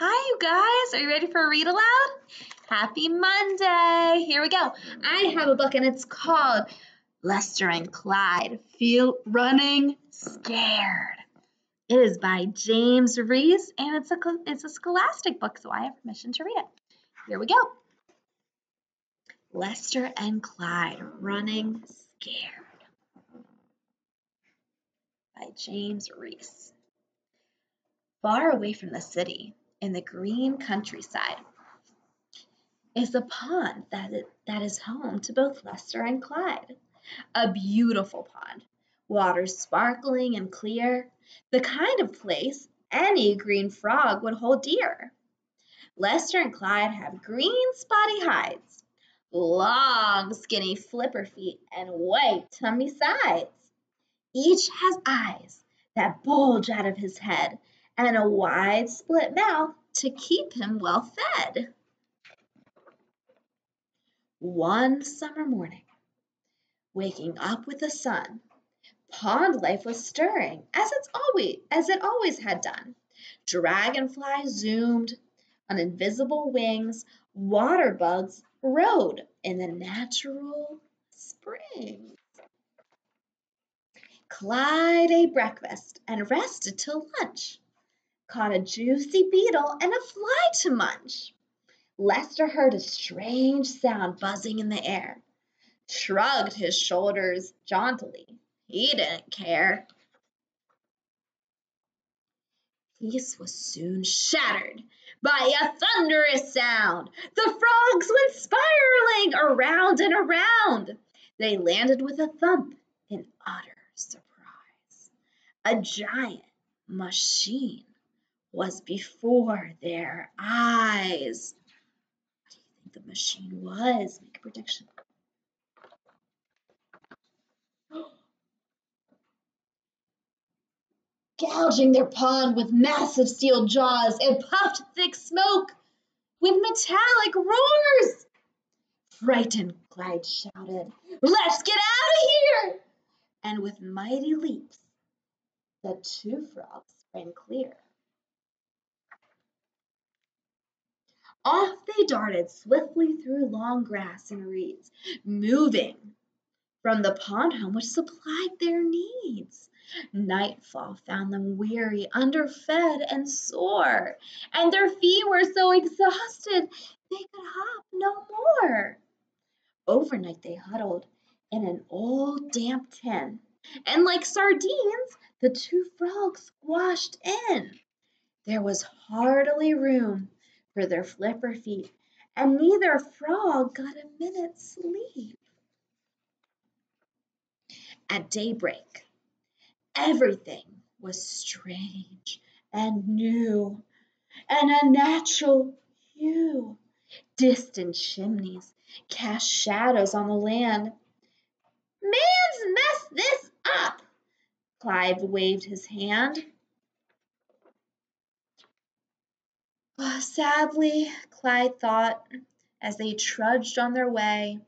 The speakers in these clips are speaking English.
Hi, you guys. Are you ready for a read aloud? Happy Monday. Here we go. I have a book and it's called Lester and Clyde Feel Running Scared. It is by James Reece and it's a scholastic book, so I have permission to read it. Here we go. Lester and Clyde Running Scared by James Reece. Far away from the city, in the green countryside, is a pond that is home to both Lester and Clyde. A beautiful pond, water sparkling and clear, the kind of place any green frog would hold dear. Lester and Clyde have green spotty hides, long skinny flipper feet, and white tummy sides. Each has eyes that bulge out of his head and a wide split mouth to keep him well fed. One summer morning, waking up with the sun, pond life was stirring as it always had done. Dragonflies zoomed on invisible wings, water bugs rode in the natural spring. Clyde ate breakfast and rested till lunch, caught a juicy beetle and a fly to munch. Lester heard a strange sound buzzing in the air, shrugged his shoulders jauntily. He didn't care. Peace was soon shattered by a thunderous sound. The frogs went spiraling around and around. They landed with a thump in utter surprise. A giant machine was before their eyes. What do you think the machine was? Make a prediction. Gouging their pond with massive steel jaws, it puffed thick smoke with metallic roars. Frightened, Clyde shouted, "Let's get out of here!" And with mighty leaps, the two frogs ran clear. Off they darted swiftly through long grass and reeds, moving from the pond home which supplied their needs. Nightfall found them weary, underfed, and sore, and their feet were so exhausted they could hop no more. Overnight they huddled in an old damp tin, and like sardines, the two frogs squashed in. There was hardly room for their flipper feet, and neither frog got a minute's sleep. At daybreak, everything was strange and new, and unnatural hue. Distant chimneys cast shadows on the land. "Man's messed this up!" Clyde waved his hand. Sadly, Clyde thought, as they trudged on their way,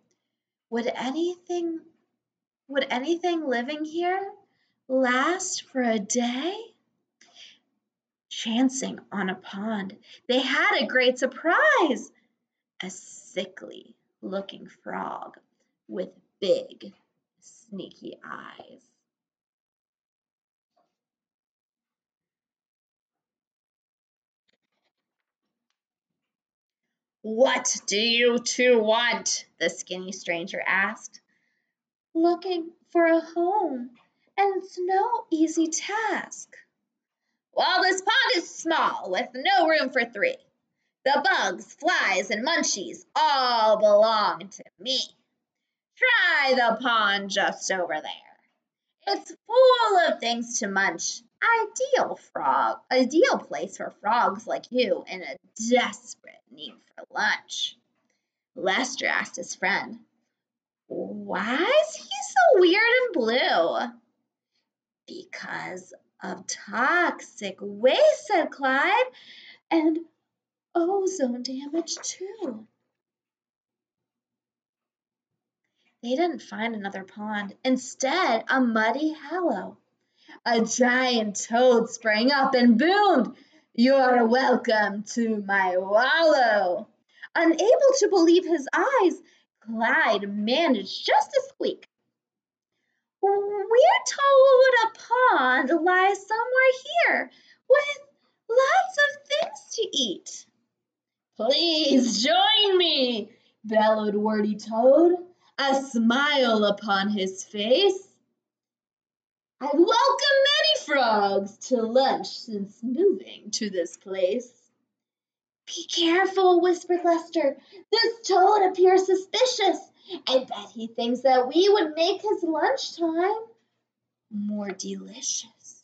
would anything living here last for a day? Chancing on a pond, they had a great surprise. A sickly looking frog with big, sneaky eyes. "What do you two want?" the skinny stranger asked. "Looking for a home, and it's no easy task." "Well, this pond is small, with no room for three. The bugs, flies, and munchies all belong to me. Try the pond just over there. It's full of things to munch. Ideal place for frogs like you in a desperate need for lunch." Lester asked his friend, "Why is he so weird and blue?" "Because of toxic waste," said Clyde, "and ozone damage too." They didn't find another pond. Instead, a muddy hollow. A giant toad sprang up and boomed, You're welcome to my wallow. Unable to believe his eyes, Clyde managed just to squeak. We're told a pond lies somewhere here with lots of things to eat. Please join me, bellowed Wordy Toad, a smile upon his face. I've welcomed many frogs to lunch since moving to this place. Be careful, whispered Lester. This toad appears suspicious. I bet he thinks that we would make his lunchtime more delicious.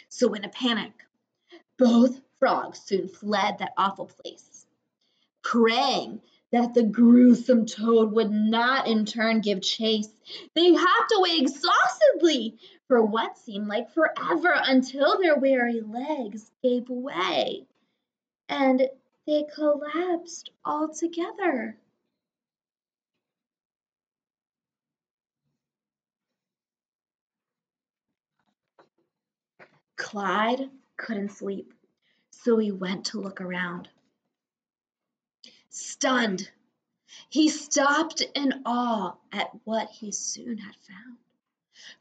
So in a panic, both frogs soon fled that awful place, praying that the gruesome toad would not in turn give chase. They hopped away exhaustedly for what seemed like forever until their weary legs gave way and they collapsed altogether. Clyde couldn't sleep, so he went to look around. Stunned, he stopped in awe at what he soon had found.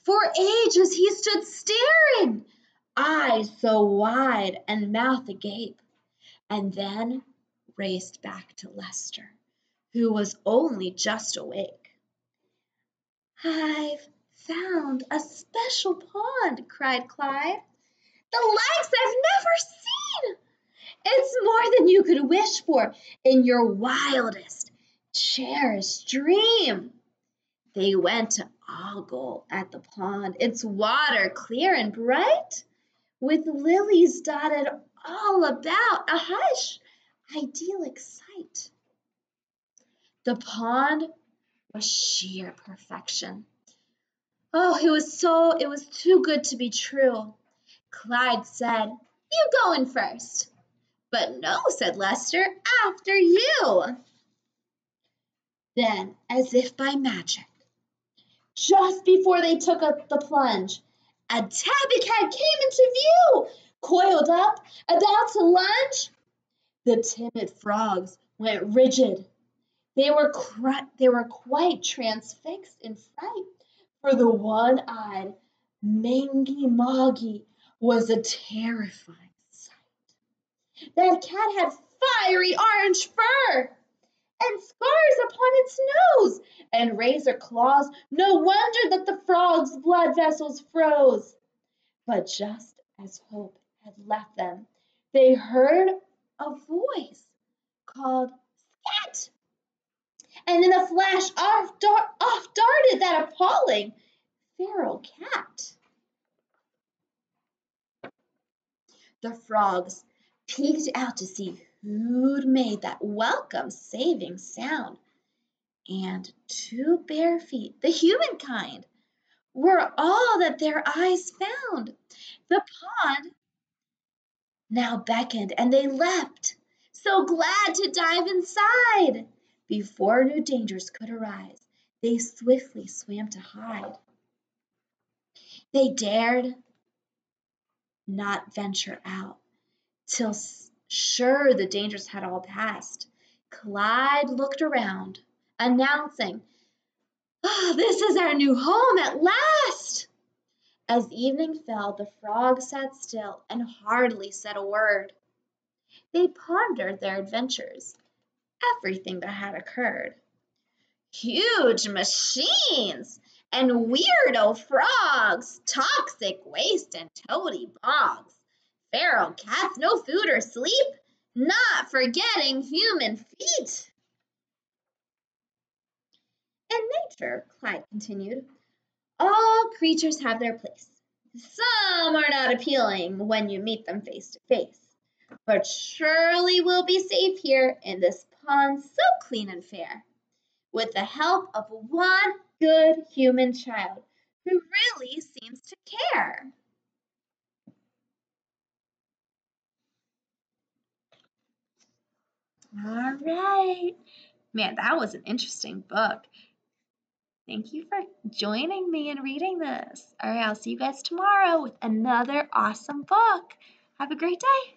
For ages he stood staring, eyes so wide and mouth agape, and then raced back to Lester, who was only just awake. I've found a special pond, cried Clyde. The likes I've never seen. It's more than you could wish for in your wildest, cherished dream. They went to ogle at the pond, its water clear and bright, with lilies dotted all about, a hush, idyllic sight. The pond was sheer perfection. Oh, it was too good to be true. Clyde said, You go in first. But no, said Lester, after you. Then, as if by magic, just before they took up the plunge, a tabby cat came into view, coiled up, about to lunge. The timid frogs went rigid. They were quite transfixed in fright, for the one-eyed Mangy Moggy was a terrifying sight. That cat had fiery orange fur and scars upon its nose and razor claws. No wonder that the frog's blood vessels froze. But just as hope had left them, they heard a voice called Scat, and in a flash off darted that appalling feral cat. The frogs peeked out to see who'd made that welcome saving sound, and two bare feet, the humankind, were all that their eyes found. The pond now beckoned, and they leapt, so glad to dive inside. Before new dangers could arise, they swiftly swam to hide. They dared not venture out till sure the dangers had all passed. Clyde looked around, announcing, This is our new home at last! As evening fell, the frogs sat still and hardly said a word. They pondered their adventures, everything that had occurred. Huge machines and weirdo frogs, toxic waste and toady bogs, feral cats, no food or sleep, not forgetting human feet. In nature, Clyde continued, all creatures have their place. Some are not appealing when you meet them face to face, but surely we'll be safe here in this pond so clean and fair, with the help of one good human child who really seems to care. All right. Man, that was an interesting book. Thank you for joining me and reading this. All right, I'll see you guys tomorrow with another awesome book. Have a great day.